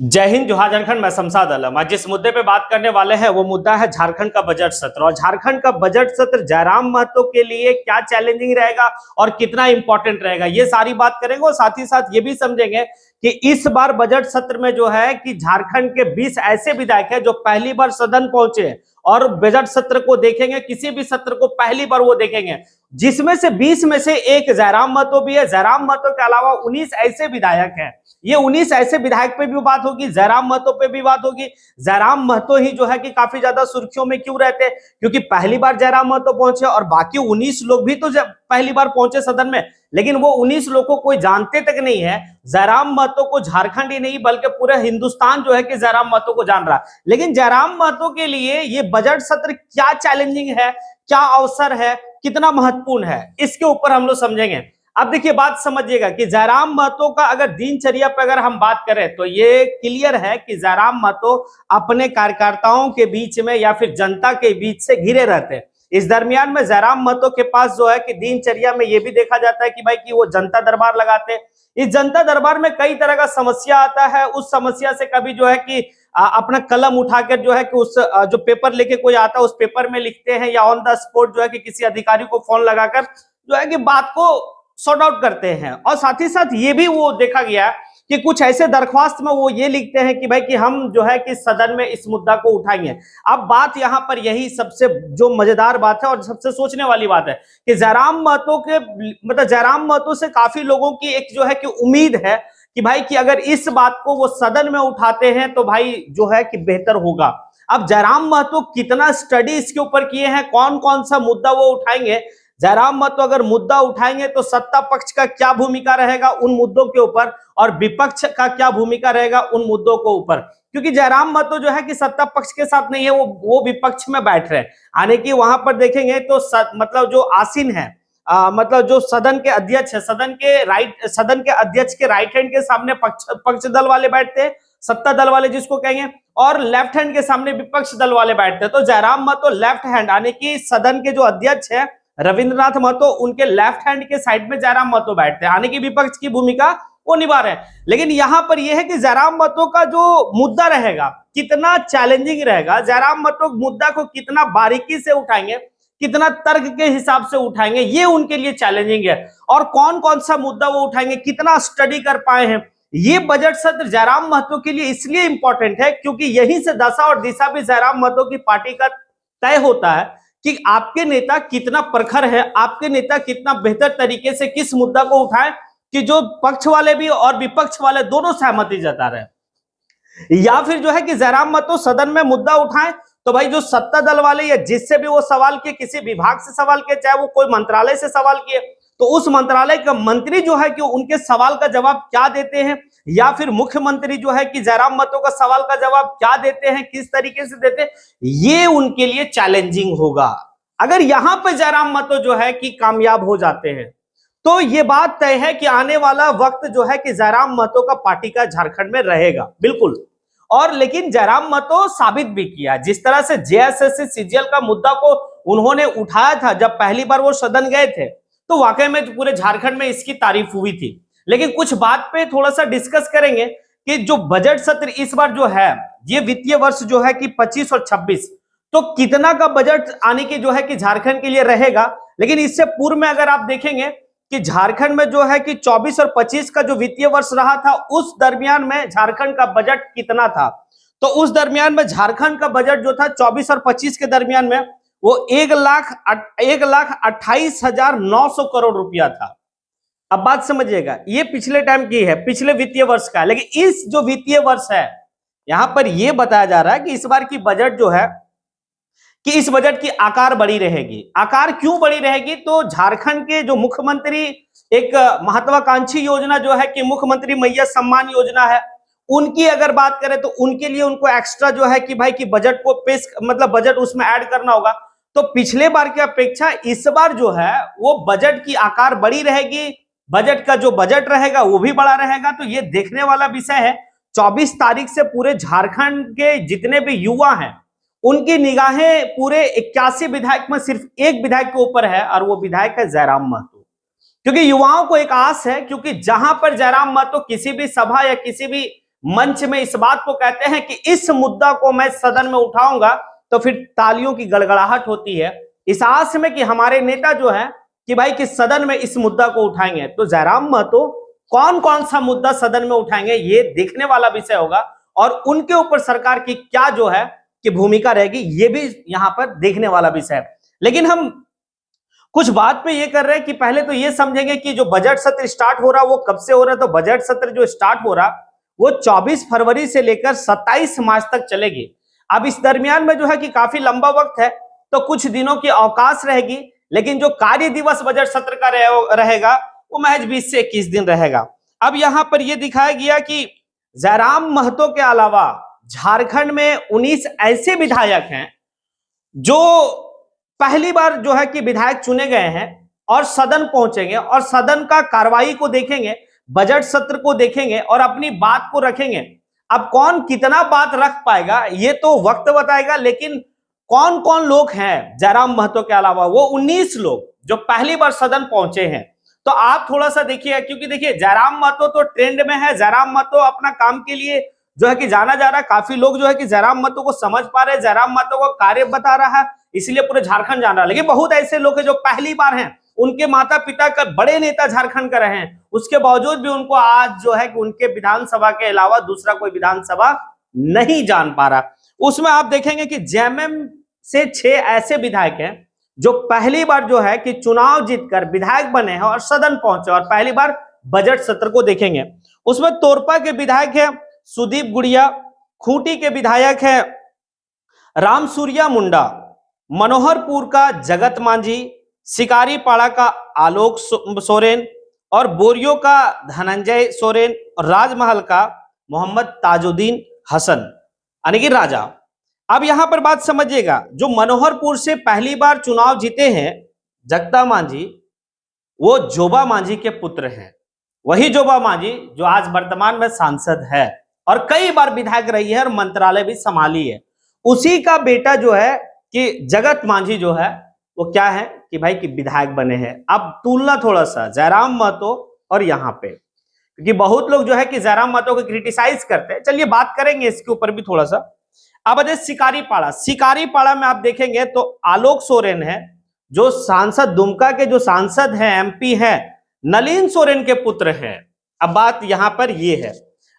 जय हिंद, जोहार झारखंड। मैं शमशाद आलम। आज जिस मुद्दे पे बात करने वाले हैं वो मुद्दा है झारखंड का बजट सत्र। और झारखंड का बजट सत्र जयराम महतो के लिए क्या चैलेंजिंग रहेगा और कितना इंपॉर्टेंट रहेगा, ये सारी बात करेंगे। और साथ ही साथ ये भी समझेंगे कि इस बार बजट सत्र में जो है कि झारखंड के 20 ऐसे विधायक हैं जो पहली बार सदन पहुंचे हैं और बजट सत्र को देखेंगे। किसी भी सत्र को पहली बार वो देखेंगे, जिसमें से 20 में से एक जयराम महतो भी है। जयराम महतो के अलावा 19 ऐसे विधायक हैं। ये 19 ऐसे विधायक पे भी बात होगी, जयराम महतो पे भी बात होगी। जयराम महतो ही जो है कि काफी ज्यादा सुर्खियों में क्यों रहते हैं, क्योंकि पहली बार जयराम महतो पहुंचे और बाकी 19 लोग भी तो पहली बार पहुंचे सदन में, लेकिन वो 19 लोगों को कोई जानते तक नहीं है। जयराम महतो को झारखंड ही नहीं बल्कि पूरा हिंदुस्तान जो है कि जयराम महतो को जान रहा। लेकिन जयराम महतो के लिए ये बजट सत्र क्या चैलेंजिंग है, क्या अवसर है, कितना महत्वपूर्ण है, इसके ऊपर हम लोग समझेंगे। अब देखिए, बात समझिएगा कि जयराम महतो का अगर दिनचर्या पर अगर हम बात करें तो ये क्लियर है कि जयराम महतो अपने कार्यकर्ताओं के बीच में या फिर जनता के बीच से घिरे रहते हैं। इस दरमियान में जयराम महतो के पास जो है कि दिनचर्या में ये भी देखा जाता है कि भाई कि वो जनता दरबार लगाते हैं। इस जनता दरबार में कई तरह का समस्या आता है। उस समस्या से कभी जो है कि अपना कलम उठाकर जो है कि उस जो पेपर लेके कोई आता है उस पेपर में लिखते हैं, या ऑन द स्पॉट जो है कि किसी अधिकारी को फोन लगाकर जो है कि बात को सॉर्ट आउट करते हैं। और साथ ही साथ ये भी वो देखा गया कि कुछ ऐसे दरख्वास्त में वो ये लिखते हैं कि भाई कि हम जो है कि सदन में इस मुद्दा को उठाएंगे। अब बात यहाँ पर यही सबसे जो मजेदार बात है और सबसे सोचने वाली बात है कि जयराम महतो के मतलब जयराम महतो से काफी लोगों की एक जो है कि उम्मीद है कि भाई कि अगर इस बात को वो सदन में उठाते हैं तो भाई जो है कि बेहतर होगा। अब जयराम महतो कितना स्टडी इसके ऊपर किए हैं, कौन कौन सा मुद्दा वो उठाएंगे, जयराम महतो अगर मुद्दा उठाएंगे तो सत्ता पक्ष का क्या भूमिका रहेगा उन मुद्दों के ऊपर और विपक्ष का क्या भूमिका रहेगा उन मुद्दों के ऊपर। क्योंकि जयराम महतो जो है कि सत्ता पक्ष के साथ नहीं है, वो विपक्ष में बैठ रहे हैं। आने की वहां पर देखेंगे तो मतलब जो आसीन है, मतलब जो सदन के अध्यक्ष है, सदन के अध्यक्ष के राइट हैंड के सामने पक्ष दल वाले बैठते हैं, सत्ता दल वाले जिसको कहेंगे, और लेफ्ट हैंड के सामने विपक्ष दल वाले बैठते हैं। तो जयराम महतो लेफ्ट हैंड, यानी कि सदन के जो अध्यक्ष है रविंद्रनाथ महतो, उनके लेफ्ट हैंड के साइड में जयराम महतो बैठते हैं, यानी कि विपक्ष की भूमिका वो निभा रहे हैं। लेकिन यहां पर यह है कि जयराम महतो का जो मुद्दा रहेगा कितना चैलेंजिंग रहेगा, जयराम महतो मुद्दा को कितना बारीकी से उठाएंगे, कितना तर्क के हिसाब से उठाएंगे, ये उनके लिए चैलेंजिंग है। और कौन कौन सा मुद्दा वो उठाएंगे, कितना स्टडी कर पाए हैं, ये बजट सत्र जयराम महतो के लिए इसलिए इंपॉर्टेंट है क्योंकि यहीं से दशा और दिशा भी जयराम महतो की पार्टी का तय होता है कि आपके नेता कितना प्रखर है, आपके नेता कितना बेहतर तरीके से किस मुद्दा को उठाएं कि जो पक्ष वाले भी और विपक्ष वाले दोनों सहमति जता रहे हैं। या फिर जो है कि जयराम महतो सदन में मुद्दा उठाएं तो भाई जो सत्ता दल वाले या जिससे भी वो सवाल किए, किसी विभाग से सवाल किए, चाहे वो कोई मंत्रालय से सवाल किए, तो उस मंत्रालय का मंत्री जो है कि उनके सवाल का जवाब क्या देते हैं, या फिर मुख्यमंत्री जो है कि जयराम महतो का सवाल का जवाब क्या देते हैं, किस तरीके से देते हैं, ये उनके लिए चैलेंजिंग होगा। अगर यहां पर जयराम महतो जो है कि कामयाब हो जाते हैं तो ये बात तय है कि आने वाला वक्त जो है कि जयराम महतो का पार्टी का झारखंड में रहेगा, बिल्कुल। और लेकिन जयराम महतो साबित भी किया, जिस तरह से जेएसएससी सीजीएल का मुद्दा को उन्होंने उठाया था जब पहली बार वो सदन गए थे, तो वाकई में पूरे झारखंड में इसकी तारीफ हुई थी। लेकिन कुछ बात पे थोड़ा सा डिस्कस करेंगे कि जो बजट सत्र इस बार जो है, ये वित्तीय वर्ष जो है कि 25 और 26, तो कितना का बजट आने की जो है कि झारखंड के लिए रहेगा। लेकिन इससे पूर्व में अगर आप देखेंगे कि झारखंड में जो है कि 24 और 25 का जो वित्तीय वर्ष रहा था, उस दरमियान में झारखंड का बजट कितना था, तो उस दरमियान में झारखंड का बजट जो था 24 और 25 के दरमियान में वो 1,28,900 करोड़ रुपया था। अब बात समझिएगा, ये पिछले टाइम की है, पिछले वित्तीय वर्ष का। लेकिन इस जो वित्तीय वर्ष है, यहां पर यह बताया जा रहा है कि इस बार की बजट जो है कि इस बजट की आकार बड़ी रहेगी। आकार क्यों बड़ी रहेगी, तो झारखंड के जो मुख्यमंत्री, एक महत्वाकांक्षी योजना जो है कि मुख्यमंत्री मैया सम्मान योजना है, उनकी अगर बात करें तो उनके लिए उनको एक्स्ट्रा जो है कि भाई कि बजट को पेश मतलब बजट उसमें ऐड करना होगा। तो पिछले बार की अपेक्षा इस बार जो है वो बजट की आकार बड़ी रहेगी, बजट का जो बजट रहेगा वो भी बड़ा रहेगा। तो ये देखने वाला विषय है। 24 तारीख से पूरे झारखंड के जितने भी युवा हैं उनकी निगाहें पूरे 81 विधायक में सिर्फ एक विधायक के ऊपर है, और वो विधायक है जयराम महतो। क्योंकि युवाओं को एक आस है, क्योंकि जहां पर जयराम महतो किसी भी सभा या किसी भी मंच में इस बात को कहते हैं कि इस मुद्दा को मैं सदन में उठाऊंगा, तो फिर तालियों की गड़गड़ाहट होती है इस आस में कि हमारे नेता जो है कि भाई कि सदन में इस मुद्दा को उठाएंगे। तो जयराम महतो कौन कौन सा मुद्दा सदन में उठाएंगे ये देखने वाला विषय होगा, और उनके ऊपर सरकार की क्या जो है कि भूमिका रहेगी ये भी यहां पर देखने वाला विषय है। लेकिन हम कुछ बात पे ये कर रहे हैं कि पहले तो ये समझेंगे कि जो बजट सत्र स्टार्ट हो रहा वो कब से हो रहा है। तो बजट सत्र जो स्टार्ट हो रहा वो 24 फरवरी से लेकर 27 मार्च तक चलेगी। अब इस दरमियान में जो है कि काफी लंबा वक्त है, तो कुछ दिनों की अवकाश रहेगी, लेकिन जो कार्य दिवस बजट सत्र का रहेगा वो महज 20 से 21 दिन रहेगा। अब यहां पर यह दिखाया गया कि जयराम महतो के अलावा झारखंड में 19 ऐसे विधायक हैं जो पहली बार जो है कि विधायक चुने गए हैं और सदन पहुंचेंगे और सदन का कार्रवाई को देखेंगे, बजट सत्र को देखेंगे और अपनी बात को रखेंगे। अब कौन कितना बात रख पाएगा ये तो वक्त बताएगा, लेकिन कौन कौन लोग हैं जयराम महतो के अलावा, वो 19 लोग जो पहली बार सदन पहुंचे हैं। तो आप थोड़ा सा देखिए, क्योंकि देखिए जयराम महतो तो ट्रेंड में है, जयराम महतो अपना काम के लिए जो है कि जाना जा रहा है। काफी लोग जो है कि जयराम महतो को समझ पा रहे हैं, जयराम महतो को कार्य बता रहा है, इसलिए पूरे झारखंड जान रहा है। लेकिन बहुत ऐसे लोग हैं जो पहली बार हैं, उनके माता पिता का बड़े नेता झारखंड का रहे हैं, उसके बावजूद भी उनको आज जो है कि उनके विधानसभा के अलावा दूसरा कोई विधानसभा नहीं जान पा रहा। उसमें आप देखेंगे कि जेएमएम से 6 ऐसे विधायक हैं जो पहली बार जो है कि चुनाव जीतकर विधायक बने हैं और सदन पहुंचे और पहली बार बजट सत्र को देखेंगे। उसमें तोरपा के विधायक है सुदीप गुड़िया, खूंटी के विधायक है रामसूर्या मुंडा, मनोहरपुर का जगत मांझी, शिकारीपाड़ा का आलोक सोरेन और बोरियो का धनंजय सोरेन और राजमहल का मोहम्मद ताजुद्दीन हसन यानी कि राजा। अब यहां पर बात समझिएगा, जो मनोहरपुर से पहली बार चुनाव जीते हैं जगता मांझी, वो जोबा मांझी के पुत्र हैं। वही जोबा मांझी जो आज वर्तमान में सांसद है और कई बार विधायक रही है और मंत्रालय भी संभाली है। उसी का बेटा जो है कि जगत मांझी जो है वो क्या है कि भाई कि विधायक बने हैं। अब तुलना थोड़ा सा जयराम महतो और यहाँ पे, क्योंकि बहुत लोग जो है कि जयराम महतो को क्रिटिसाइज करते हैं, चलिए बात करेंगे इसके ऊपर भी थोड़ा सा। अब शिकारीपाड़ा, शिकारीपाड़ा में आप देखेंगे तो आलोक सोरेन है जो सांसद दुमका के जो सांसद हैं, एमपी हैं, नलिन सोरेन के पुत्र हैं। अब बात यहां पर ये है।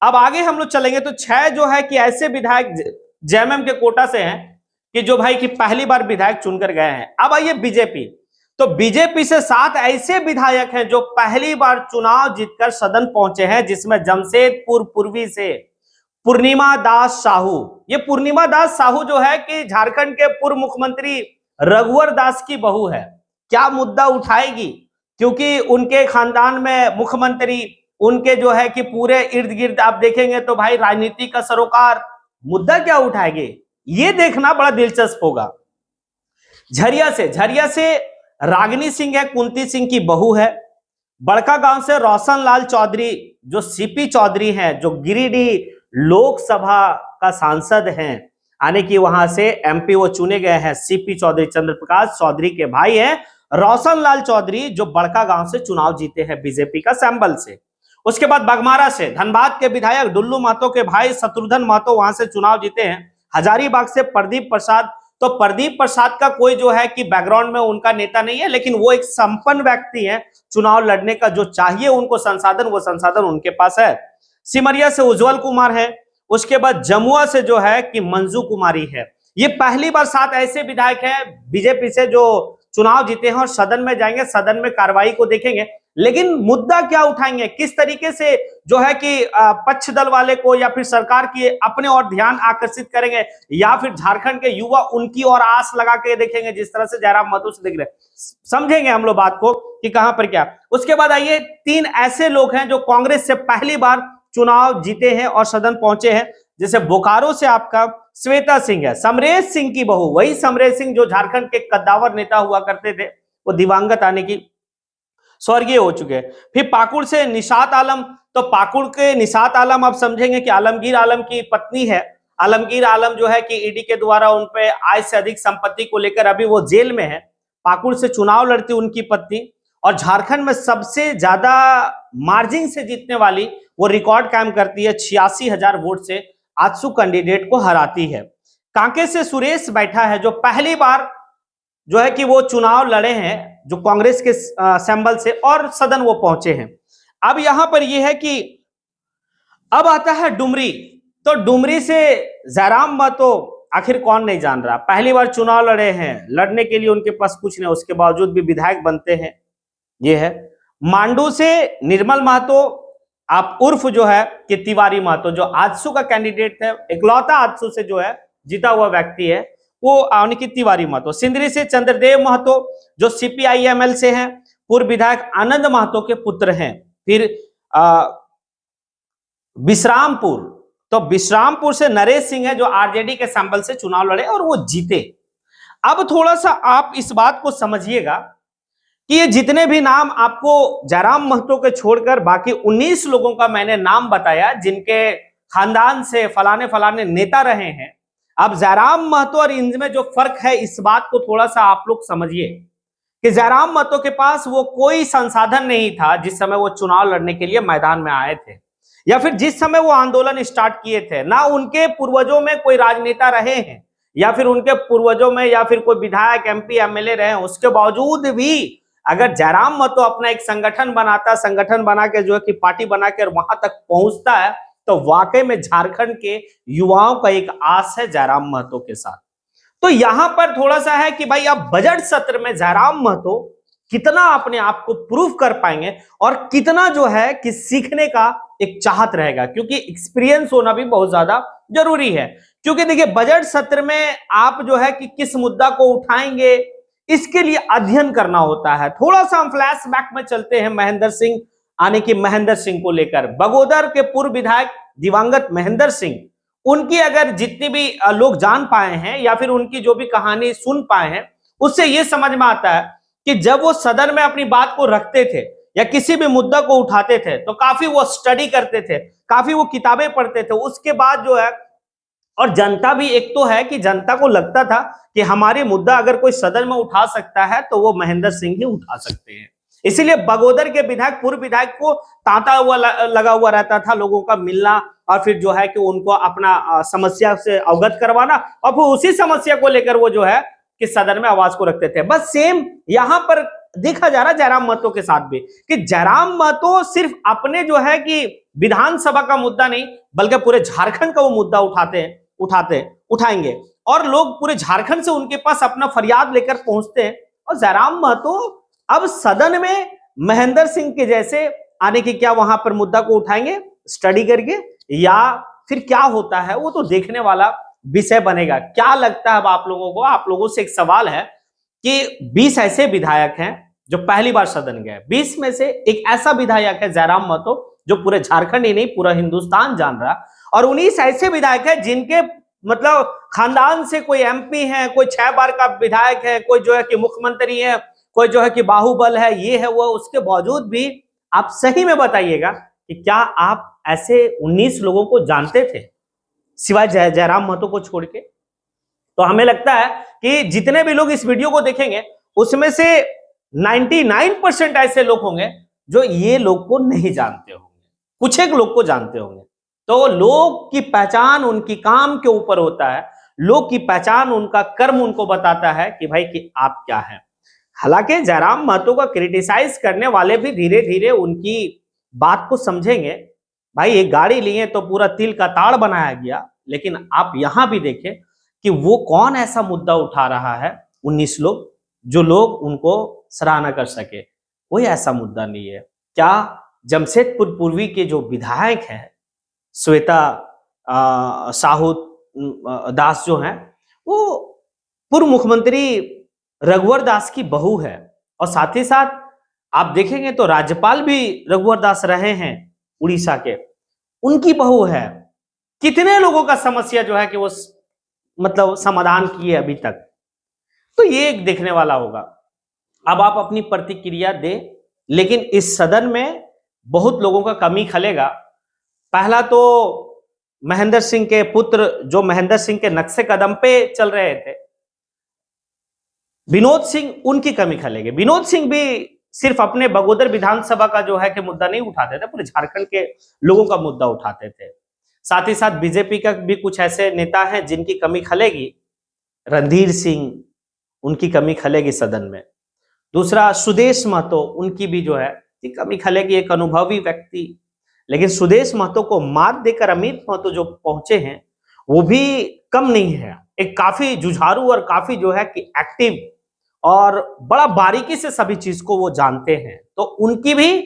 अब आगे हम लोग चलेंगे तो 6 जो है कि ऐसे विधायक जेएमएम के कोटा से हैं कि जो भाई कि पहली बार विधायक चुनकर गए हैं। अब आइए बीजेपी, तो बीजेपी से 7 ऐसे विधायक हैं जो पहली बार चुनाव जीतकर सदन पहुंचे हैं, जिसमें जमशेदपुर पूर्वी से पूर्णिमा दास साहू। ये पूर्णिमा दास साहू जो है कि झारखंड के पूर्व मुख्यमंत्री रघुवर दास की बहू है। क्या मुद्दा उठाएगी, क्योंकि उनके खानदान में मुख्यमंत्री, उनके जो है कि पूरे इर्द गिर्द आप देखेंगे तो भाई राजनीति का सरोकार, मुद्दा क्या उठाएगी ये देखना बड़ा दिलचस्प होगा। झरिया से रागिनी सिंह है, कुंती सिंह की बहू है। बड़का गांव से रोशन लाल चौधरी जो सीपी चौधरी हैं, जो गिरिडीह लोकसभा का सांसद हैं, यानी कि वहां से एमपी वो चुने गए हैं। सीपी चौधरी चंद्र प्रकाश चौधरी के भाई हैं रोशन लाल चौधरी, जो बड़का गांव से चुनाव जीते हैं बीजेपी का सैंबल से। उसके बाद बगमारा से धनबाद के विधायक डुल्लू महतो के भाई शत्रुघ्न महतो वहां से चुनाव जीते हैं। हजारीबाग से प्रदीप प्रसाद, तो प्रदीप प्रसाद का कोई जो है कि बैकग्राउंड में उनका नेता नहीं है, लेकिन वो एक संपन्न व्यक्ति है, चुनाव लड़ने का जो चाहिए उनको संसाधन, वो संसाधन उनके पास है। सिमरिया से उज्जवल कुमार है। उसके बाद जमुआ से जो है कि मंजू कुमारी है। ये पहली बार 7 ऐसे विधायक हैं बीजेपी से जो चुनाव जीते हैं और सदन में जाएंगे, सदन में कार्रवाई को देखेंगे। लेकिन मुद्दा क्या उठाएंगे, किस तरीके से जो है कि पक्ष दल वाले को या फिर सरकार की अपने और ध्यान आकर्षित करेंगे, या फिर झारखंड के युवा उनकी और आस लगा के देखेंगे, जिस तरह से जयराम महतो से देख रहे, समझेंगे हम लोग बात को कि कहां पर क्या। उसके बाद आइए 3 ऐसे लोग हैं जो कांग्रेस से पहली बार चुनाव जीते हैं और सदन पहुंचे हैं। जैसे बोकारो से आपका श्वेता सिंह है, समरेश सिंह की बहू, वही समरेश सिंह जो झारखंड के कद्दावर नेता हुआ करते थे, वो दिवंगत आने की स्वर्गीय हो चुके हैं। फिर पाकुड़ से निशात आलम, तो पाकुड़ के निशात आलम आप समझेंगे कि आलमगीर आलम की पत्नी है। आलमगीर आलम जो है कि ईडी के द्वारा उन पे आय से अधिक संपत्ति को लेकर अभी वो जेल में है। पाकुड़ से चुनाव लड़ती उनकी पत्नी। और झारखंड में सबसे ज्यादा मार्जिन से जीतने वाली वो रिकॉर्ड कायम करती है, 86,000 वोट से आजसू कैंडिडेट को हराती है। कांके से सुरेश बैठा है, जो पहली बार जो है कि वो चुनाव लड़े हैं, जो कांग्रेस के सिंबल से, और सदन वो पहुंचे हैं। अब यहां पर ये है कि अब आता है डुमरी, तो डुमरी से जयराम महतो आखिर कौन नहीं जान रहा, पहली बार चुनाव लड़े हैं, लड़ने के लिए उनके पास कुछ नहीं, उसके बावजूद भी विधायक बनते हैं। ये है मांडू से निर्मल महतो, आप उर्फ जो है कि तिवारी महतो, जो आजसू का कैंडिडेट है, इकलौता आजसू से जो है जीता हुआ व्यक्ति है वो उनकी तिवारी महतो। सिंदरी से चंद्रदेव महतो, जो सीपीआईएमएल से हैं, पूर्व विधायक आनंद महतो के पुत्र हैं। फिर विश्रामपुर, तो विश्रामपुर से नरेश सिंह है, जो आरजेडी के सैंपल से चुनाव लड़े और वो जीते। अब थोड़ा सा आप इस बात को समझिएगा कि ये जितने भी नाम आपको जयराम महतो के छोड़कर बाकी 19 लोगों का मैंने नाम बताया, जिनके खानदान से फलाने फलाने नेता रहे हैं। अब जयराम महतो और इनमें जो फर्क है, इस बात को थोड़ा सा आप लोग समझिए कि जयराम महतो के पास वो कोई संसाधन नहीं था जिस समय वो चुनाव लड़ने के लिए मैदान में आए थे, या फिर जिस समय वो आंदोलन स्टार्ट किए थे। ना उनके पूर्वजों में कोई राजनेता रहे हैं, या फिर उनके पूर्वजों में या फिर कोई विधायक, एमपी, एमएलए रहे। उसके बावजूद भी अगर जयराम महतो अपना एक संगठन बनाता, संगठन बना के जो है कि पार्टी बनाकर वहां तक पहुंचता है, तो वाकई में झारखंड के युवाओं का एक आस है जयराम महतो के साथ। तो यहां पर थोड़ा सा है कि भाई अब बजट सत्र में जयराम महतो कितना अपने आप को प्रूव कर पाएंगे और कितना जो है कि सीखने का एक चाहत रहेगा, क्योंकि एक्सपीरियंस होना भी बहुत ज्यादा जरूरी है। क्योंकि देखिए बजट सत्र में आप जो है कि किस मुद्दा को उठाएंगे, इसके लिए अध्ययन करना होता है। थोड़ा सा हम फ्लैशबैक में चलते हैं महेंद्र सिंह आने की, महेंद्र सिंह को लेकर। बगोदर के पूर्व विधायक दिवंगत महेंद्र सिंह, उनकी अगर जितनी भी लोग जान पाए हैं या फिर उनकी जो भी कहानी सुन पाए हैं, उससे यह समझ में आता है कि जब वो सदन में अपनी बात को रखते थे या किसी भी मुद्दा को उठाते थे, तो काफी वो स्टडी करते थे, काफी वो किताबें पढ़ते थे। उसके बाद जो है, और जनता भी एक तो है कि जनता को लगता था कि हमारे मुद्दा अगर कोई सदन में उठा सकता है तो वो महेंद्र सिंह ही उठा सकते हैं। इसीलिए बगोदर के विधायक, पूर्व विधायक को तांता हुआ लगा हुआ रहता था लोगों का मिलना, और फिर जो है कि उनको अपना समस्या से अवगत करवाना, और फिर उसी समस्या को लेकर वो जो है कि सदन में आवाज को रखते थे। बस सेम यहां पर देखा जा रहा है जयराम महतो के साथ भी, कि जयराम महतो सिर्फ अपने जो है कि विधानसभा का मुद्दा नहीं, बल्कि पूरे झारखंड का वो मुद्दा उठाएंगे, और लोग पूरे झारखंड से उनके पास अपना फरियाद लेकर पहुंचते हैं। और जयराम महतो अब सदन में महेंद्र सिंह के जैसे आने की क्या वहां पर मुद्दा को उठाएंगे स्टडी करके, या फिर क्या होता है वो तो देखने वाला विषय बनेगा। क्या लगता है अब आप लोगों को? आप लोगों से एक सवाल है कि 20 ऐसे विधायक हैं जो पहली बार सदन गए, 20 में से एक ऐसा विधायक है जयराम महतो जो पूरे झारखंड ही नहीं पूरा हिंदुस्तान जान रहा, और 19 ऐसे विधायक है जिनके मतलब खानदान से कोई एमपी है, कोई 6 बार का विधायक है, कोई जो है कि मुख्यमंत्री है, कोई जो है कि बाहुबल है, ये है वो। उसके बावजूद भी आप सही में बताइएगा कि क्या आप ऐसे 19 लोगों को जानते थे सिवाय जयराम महतो को छोड़ के? तो हमें लगता है कि जितने भी लोग इस वीडियो को देखेंगे उसमें से 99% ऐसे लोग होंगे जो ये लोग को नहीं जानते होंगे, कुछ एक लोग को जानते होंगे। तो लोग की पहचान उनकी काम के ऊपर होता है, लोग की पहचान उनका कर्म उनको बताता है कि भाई कि आप क्या हैं। हालांकि जयराम महतो का क्रिटिसाइज करने वाले भी धीरे धीरे उनकी बात को समझेंगे। भाई एक गाड़ी लिए तो पूरा तिल का ताड़ बनाया गया, लेकिन आप यहां भी देखें कि वो कौन ऐसा मुद्दा उठा रहा है, 19 लोग, जो लोग उनको सराहना कर सके। कोई ऐसा मुद्दा नहीं है। क्या जमशेदपुर पूर्वी के जो विधायक हैं श्वेता साहू दास जो हैं, वो पूर्व मुख्यमंत्री रघुवर दास की बहू है, और साथ ही साथ आप देखेंगे तो राज्यपाल भी रघुवर दास रहे हैं उड़ीसा के, उनकी बहू है। कितने लोगों का समस्या जो है कि वो मतलब समाधान किए अभी तक, तो ये एक देखने वाला होगा। अब आप अपनी प्रतिक्रिया दे, लेकिन इस सदन में बहुत लोगों का कमी खलेगा। पहला तो महेंद्र सिंह के पुत्र जो महेंद्र सिंह के नक्शे कदम पे चल रहे थे, विनोद सिंह, उनकी कमी खलेगी। विनोद सिंह भी सिर्फ अपने बगोदर विधानसभा का जो है कि मुद्दा नहीं उठाते थे, पूरे झारखंड के लोगों का मुद्दा उठाते थे। साथ ही साथ बीजेपी का भी कुछ ऐसे नेता हैं जिनकी कमी खलेगी, रणधीर सिंह, उनकी कमी खलेगी सदन में। दूसरा सुदेश महतो, उनकी भी जो है कमी खलेगी, एक अनुभवी व्यक्ति। लेकिन सुदेश महतो को मात देकर अमित महतो जो पहुंचे हैं वो भी कम नहीं है, एक काफी जुझारू और काफी जो है कि एक्टिव और बड़ा बारीकी से सभी चीज को वो जानते हैं। तो उनकी भी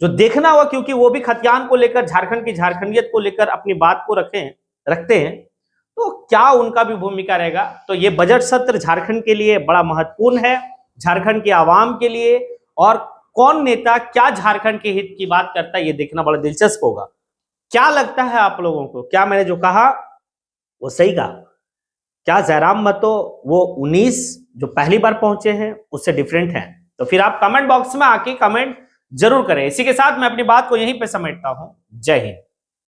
जो देखना हुआ, क्योंकि वो भी खतियान को लेकर, झारखंड की झारखंडियत को लेकर अपनी बात को रखते हैं, तो क्या उनका भी भूमिका रहेगा। तो ये बजट सत्र झारखंड के लिए बड़ा महत्वपूर्ण है, झारखंड के आवाम के लिए, और कौन नेता क्या झारखंड के हित की बात करता है ये देखना बड़ा दिलचस्प होगा। क्या लगता है आप लोगों को, क्या मैंने जो कहा वो सही कहा? क्या जयराम महतो वो 19 जो पहली बार पहुंचे हैं उससे डिफरेंट हैं? तो फिर आप कमेंट बॉक्स में आके कमेंट जरूर करें। इसी के साथ मैं अपनी बात को यहीं पे समेटता हूं। जय हिंद।